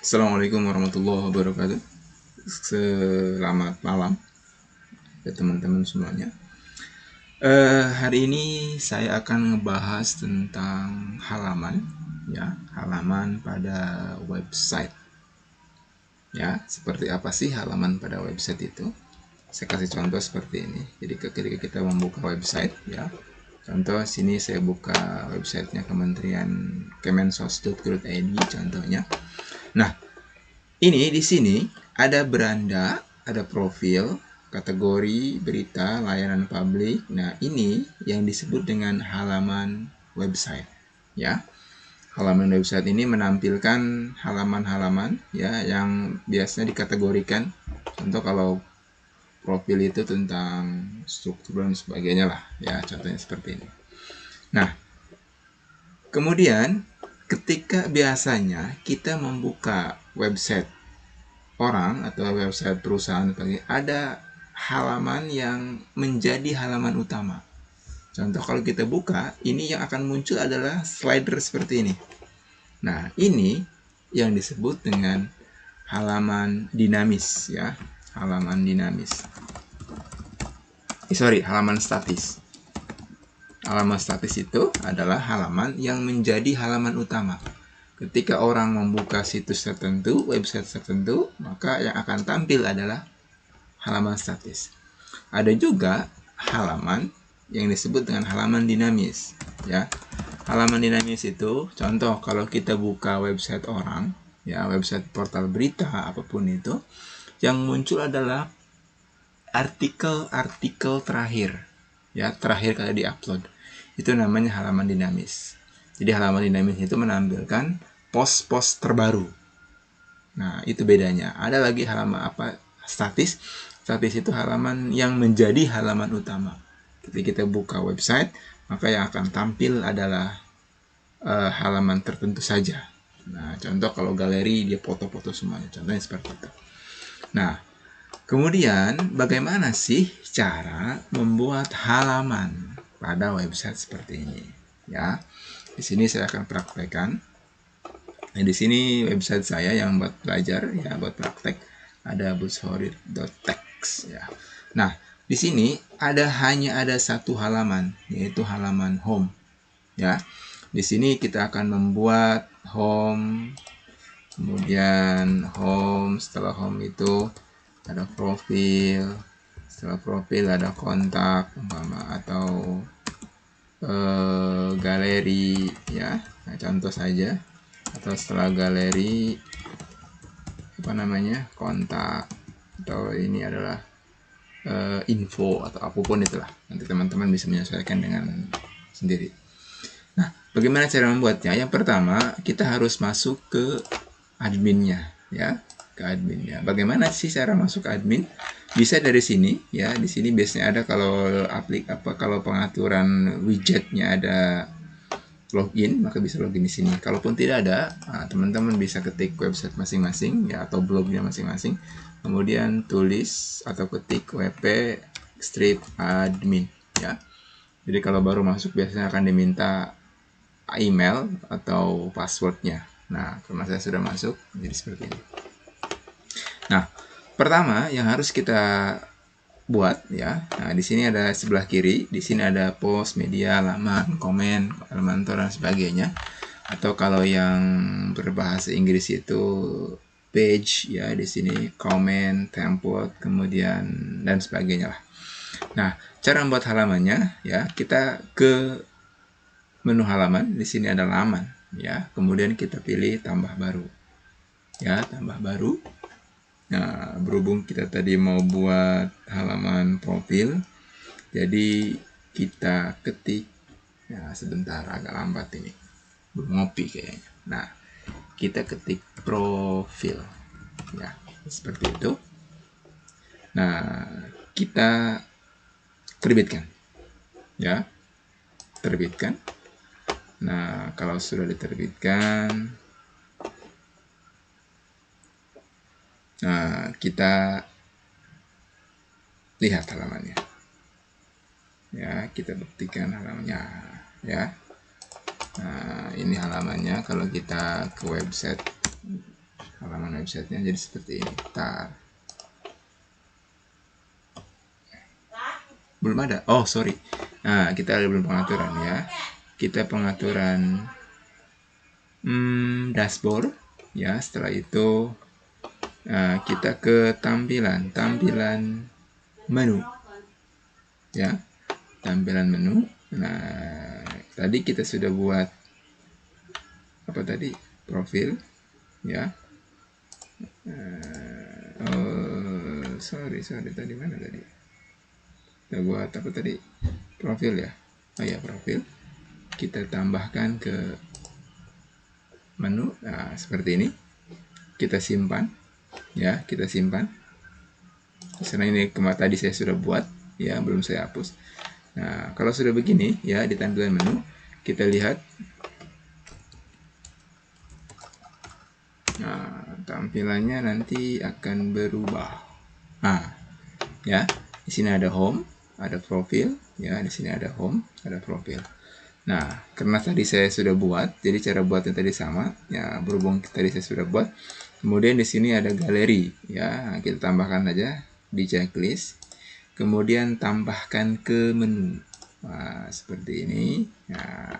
Assalamualaikum warahmatullahi wabarakatuh. Selamat malam ya teman-teman semuanya. Hari ini saya akan ngebahas tentang halaman, ya, halaman pada website. Ya, seperti apa sih halaman pada website itu? Saya kasih contoh seperti ini. Jadi ketika kita membuka website, ya, contoh sini saya buka websitenya Kementerian Kemensos.go.id contohnya. Nah, ini di sini ada beranda, ada profil, kategori, berita, layanan publik. Nah, ini yang disebut dengan halaman website, ya. Halaman website ini menampilkan halaman-halaman ya yang biasanya dikategorikan. Contoh kalau profil itu tentang struktur dan sebagainya lah, ya, contohnya seperti ini. Nah, kemudian ketika biasanya kita membuka website orang atau website perusahaan ada halaman yang menjadi halaman utama. Contoh kalau kita buka, ini yang akan muncul adalah slider seperti ini. Nah, ini yang disebut dengan halaman dinamis, ya. Halaman dinamis. Halaman statis. Halaman statis itu adalah halaman yang menjadi halaman utama. Ketika orang membuka situs tertentu, website tertentu, maka yang akan tampil adalah halaman statis. Ada juga halaman yang disebut dengan halaman dinamis, ya. Halaman dinamis itu contoh kalau kita buka website orang, ya, website portal berita apapun itu, yang muncul adalah artikel-artikel terakhir, ya, terakhir kali diupload. Itu namanya halaman dinamis. Jadi halaman dinamis itu menampilkan post-post terbaru. Nah, itu bedanya. Ada lagi halaman statis. Statis itu halaman yang menjadi halaman utama. Ketika kita buka website, maka yang akan tampil adalah halaman tertentu saja. Nah, contoh kalau galeri dia foto-foto semuanya. Contohnya seperti itu. Nah, kemudian bagaimana sih cara membuat halaman pada website seperti ini? Ya, di sini saya akan praktekkan. Nah, di sini website saya yang buat belajar, ya, buat praktek, ada bootshorrit.txt, ya. Nah, di sini hanya ada satu halaman, yaitu halaman home, ya. Di sini kita akan membuat home, kemudian home, setelah home itu ada profil, setelah profil ada kontak umpama atau galeri, ya. Nah, contoh saja. Atau setelah galeri kontak, atau ini adalah info atau apapun itulah. Nanti teman-teman bisa menyesuaikan dengan sendiri. Nah, bagaimana cara membuatnya? Yang pertama, kita harus masuk ke adminnya, ya, ke adminnya. Bagaimana sih cara masuk ke admin? Bisa dari sini, ya. Di sini biasanya ada kalau pengaturan widgetnya ada login, maka bisa login di sini. Kalaupun tidak ada, teman-teman bisa ketik website masing-masing, ya, atau blognya masing-masing. Kemudian tulis atau ketik wp strip admin, ya. Jadi kalau baru masuk biasanya akan diminta email atau passwordnya. Nah, karena saya sudah masuk, jadi seperti ini. Nah, pertama yang harus kita buat, ya. Nah, di sini ada sebelah kiri, di sini ada post, media, laman, komen, elementor dan sebagainya. Atau kalau yang berbahasa Inggris itu page, ya, di sini comment, template, kemudian dan sebagainya lah. Nah, cara membuat halamannya, ya, kita ke menu halaman, di sini ada laman, ya. Kemudian kita pilih tambah baru. Ya, tambah baru. Nah, berhubung kita tadi mau buat halaman profil, jadi kita ketik, ya, sebentar, agak lambat ini, belum ngopi kayaknya. Nah, kita ketik profil, ya, seperti itu. Nah, kita terbitkan, ya, terbitkan. Nah, kalau sudah diterbitkan, nah, kita lihat halamannya, ya, kita buktikan halamannya, ya. Nah, ini halamannya. Kalau kita ke website halaman websitenya jadi seperti ini. Belum ada. Oh, sorry. Nah, kita ada belum pengaturan ya. Kita pengaturan dashboard ya. Setelah itu kita ke tampilan menu ya, tampilan menu. Nah, tadi kita sudah buat apa tadi, profil ya. Sorry tadi mana tadi kita buat apa tadi, profil ya. Oh ya, profil. Kita tambahkan ke menu. Nah, seperti ini. Kita simpan ya, kita simpan. Karena ini kemarin tadi saya sudah buat ya, belum saya hapus. Nah, kalau sudah begini ya, di tampilan menu kita lihat. Nah, tampilannya nanti akan berubah. Nah, ya, di sini ada home, ada profil, ya, di sini ada home, ada profil. Nah, karena tadi saya sudah buat, jadi cara buatnya tadi sama, ya, berhubung tadi saya sudah buat. Kemudian di sini ada galeri, ya, kita tambahkan aja di checklist. Kemudian tambahkan ke menu. Nah, seperti ini. Nah,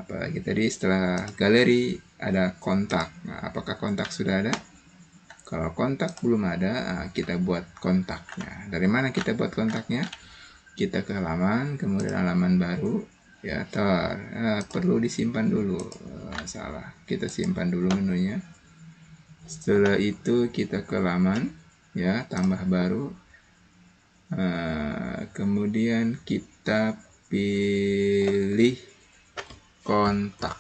apalagi tadi setelah galeri ada kontak. Nah, apakah kontak sudah ada? Kalau kontak belum ada, kita buat kontaknya. Dari mana kita buat kontaknya? Kita ke halaman, kemudian halaman baru. Ya, perlu disimpan dulu. Salah, kita simpan dulu menunya. Setelah itu kita ke halaman, ya, tambah baru. Kemudian kita pilih kontak,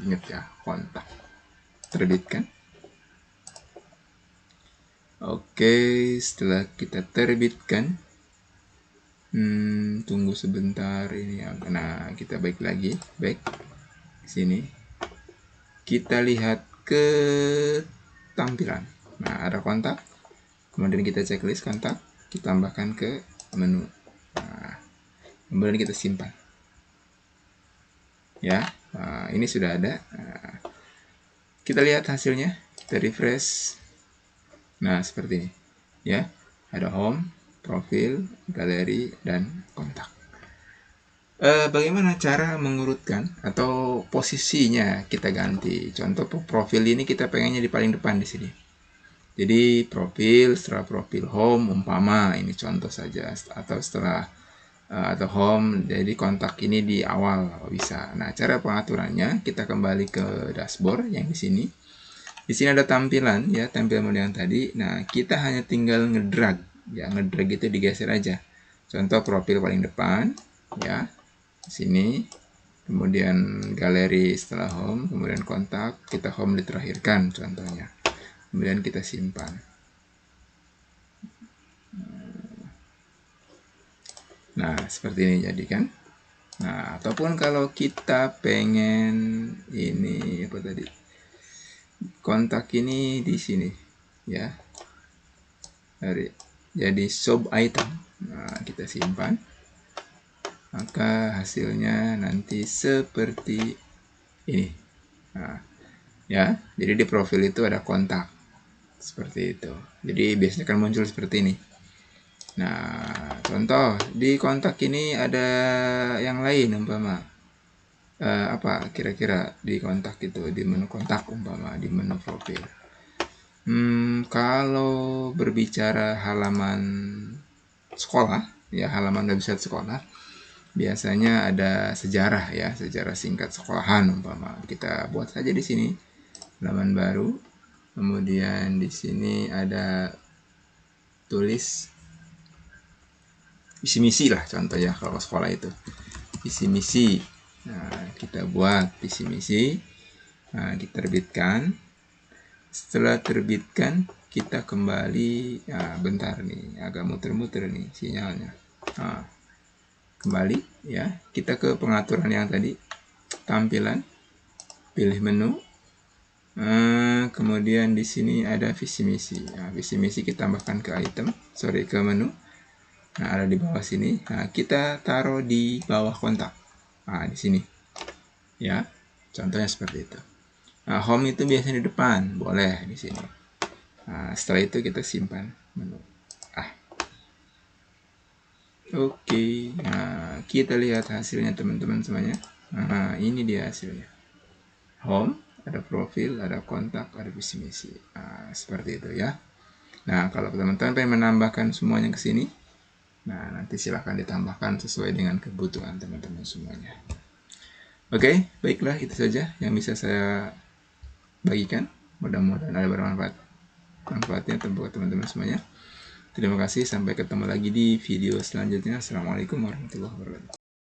ingat ya, kontak, terbitkan. Oke, setelah kita terbitkan, tunggu sebentar ini ya. Nah, kita back sini. Kita lihat ke tampilan. Nah, ada kontak. Kemudian kita checklist kontak, kita tambahkan ke menu. Nah, kemudian kita simpan. Ya, ini sudah ada. Nah, kita lihat hasilnya, kita refresh. Nah, seperti ini. Ya, ada home, profil, galeri, dan kontak. Bagaimana cara mengurutkan atau posisinya kita ganti? Contoh profil ini kita pengennya di paling depan di sini. Jadi profil, setelah profil home umpama ini contoh saja, atau setelah atau home, jadi kontak ini di awal bisa. Nah, cara pengaturannya kita kembali ke dashboard yang di sini. Di sini ada tampilan ya, tampilan menu yang tadi. Nah, kita hanya tinggal ngedrag ya, ngedrag itu digeser aja. Contoh profil paling depan ya, di sini. Kemudian galeri setelah home, kemudian kontak, kita home diterakhirkan contohnya. Kemudian kita simpan. Nah, seperti ini jadi kan. Nah, ataupun kalau kita pengen ini apa tadi, kontak ini di sini ya, jadi sub item. Nah, kita simpan, maka hasilnya nanti seperti ini. Nah, ya, jadi di profil itu ada kontak seperti itu. Jadi biasanya kan muncul seperti ini. Nah, contoh di kontak ini ada yang lain umpama apa kira-kira di kontak itu, di menu kontak umpama di menu profil. Kalau berbicara halaman sekolah ya, halaman website sekolah, biasanya ada sejarah ya, sejarah singkat sekolahan umpama. Kita buat saja di sini halaman baru. Kemudian di sini ada tulis visi misi lah contoh ya, kalau sekolah itu visi misi. Nah, kita buat visi misi. Nah, diterbitkan. Setelah terbitkan, kita kembali. Nah, bentar nih, agak muter-muter nih sinyalnya. Nah, kembali ya, kita ke pengaturan yang tadi, tampilan, pilih menu. Kemudian di sini ada visi misi. Nah, visi misi kita tambahkan ke item, ke menu. Nah, ada di bawah sini. Nah, kita taruh di bawah kontak. Nah, di sini. Ya, contohnya seperti itu. Nah, home itu biasanya di depan, boleh di sini. Nah, setelah itu kita simpan menu. Oke, nah kita lihat hasilnya teman-teman semuanya. Nah, ini dia hasilnya. Home, ada profil, ada kontak, ada visi misi. Nah, seperti itu ya. Nah, kalau teman-teman pengen menambahkan semuanya ke sini, nah nanti silahkan ditambahkan sesuai dengan kebutuhan teman-teman semuanya. Oke, baiklah itu saja yang bisa saya bagikan. Mudah-mudahan ada bermanfaat. Manfaatnya buat teman-teman semuanya. Terima kasih, sampai ketemu lagi di video selanjutnya. Assalamualaikum warahmatullahi wabarakatuh.